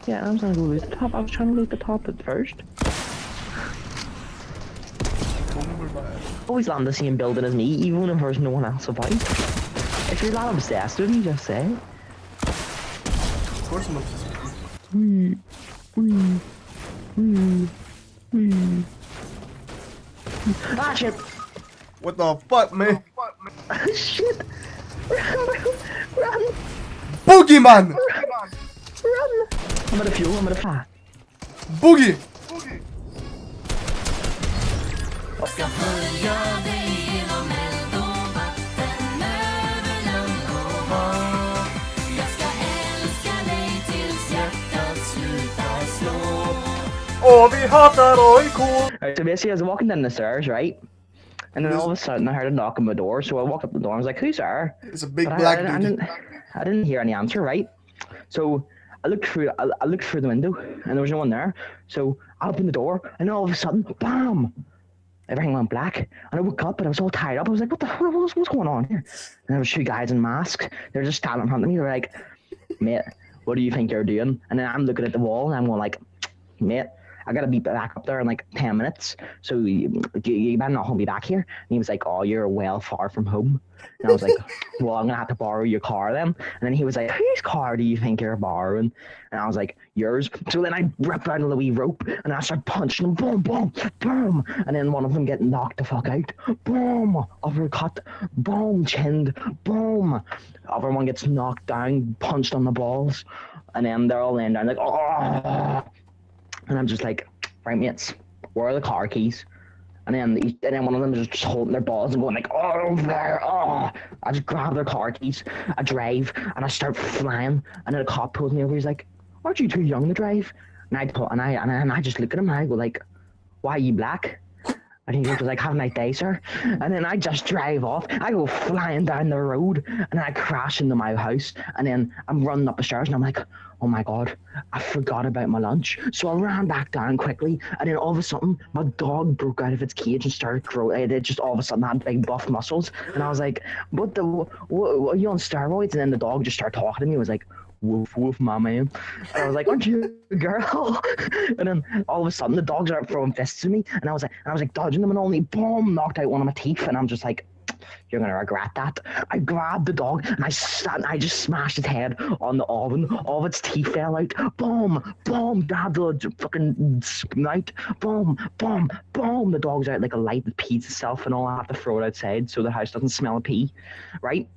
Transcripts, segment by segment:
Yeah, I was gonna go loot the top. I was trying to loot the top at first. Always land the same building as me, even if there's no one else about. If you're that obsessed with me, just say it. Of course I'm obsessed with Ah, shit! What the fuck, man? Shit! Run! Run! Boogeyman! Run! I'm out of fuel, I'm out of fire. Boogie! Ska följa dig genom eld och vatten, över land och hav. Jag ska älska dig tills hjärtat slutar slå. Och vi hatar AIK! Right, so basically I was walking down the stairs, right? And then all of a sudden I heard a knock on my door, so I walked up the door and I was like, who's there? It's a big But black I dude. didn't hear any answer, right? So I looked through the window and there was no one there. So I opened the door and all of a sudden, bam! Everything went black. And I woke up and I was all tied up. I was like, what's going on here? And there was two guys in masks. They were just standing in front of me. They were like, mate, what do you think you're doing? And then I'm looking at the wall and I'm going like, mate, I gotta be back up there in like 10 minutes. So you better not hold me back here. And he was like, oh, you're well far from home. And I was like, well, I'm gonna have to borrow your car then. And then he was like, whose car do you think you're borrowing? And I was like, yours. So then I ripped out of the wee rope and I started punching them, boom, boom, boom. And then one of them getting knocked the fuck out, boom, uppercut, boom, chinned, boom. Other one gets knocked down, punched on the balls. And then they're all laying down like, oh. And I'm just like, right, mates, where are the car keys? And then one of them is just holding their balls and going like, oh, over there, oh. I just grab their car keys, I drive, and I start flying. And then a cop pulls me over. He's like, aren't you too young to drive? And I just look at him and I go like, why are you black? And he was like, have a nice day, sir. And then I just drive off. I go flying down the road and I crash into my house. And then I'm running up the stairs and I'm like, oh my God, I forgot about my lunch. So I ran back down quickly. And then all of a sudden, my dog broke out of its cage and started growing. It just all of a sudden had big buff muscles. And I was like, what are you on steroids? And then the dog just started talking to me. It was like, woof woof my man. And I was like, aren't you a girl? And then all of a sudden the dogs are throwing fists at me and I was like dodging them and only boom knocked out one of my teeth. And I'm just like, you're gonna regret that. I grabbed the dog and I just smashed its head on the oven. All of its teeth fell out. Boom, boom, grabbed the fucking snout. Boom, boom, boom. The dog's out like a light that pees itself and all. I have to throw it outside so the house doesn't smell of pee. Right?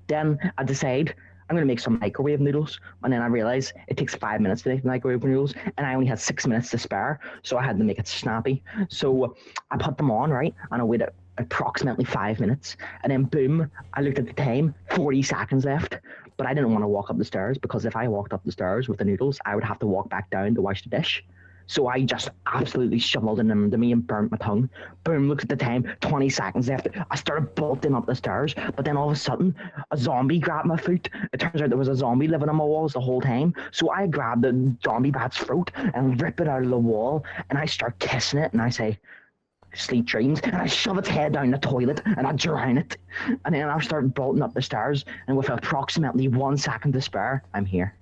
Then I decide I'm gonna make some microwave noodles, and then I realize it takes 5 minutes to make microwave noodles, and I only had 6 minutes to spare, so I had to make it snappy. So I put them on, right, and I waited approximately 5 minutes, and then boom, I looked at the time, 40 seconds left, but I didn't want to walk up the stairs because if I walked up the stairs with the noodles, I would have to walk back down to wash the dish. So I just absolutely shoveled them into me and burnt my tongue. Boom, looked at the time, 20 seconds left. I started bolting up the stairs, but then all of a sudden, a zombie grabbed my foot. It turns out there was a zombie living on my walls the whole time. So I grabbed the zombie bat's throat and rip it out of the wall, and I start kissing it, and I say, sleep dreams, and I shove its head down the toilet, and I drown it. And then I start bolting up the stairs, and with approximately 1 second to spare, I'm here.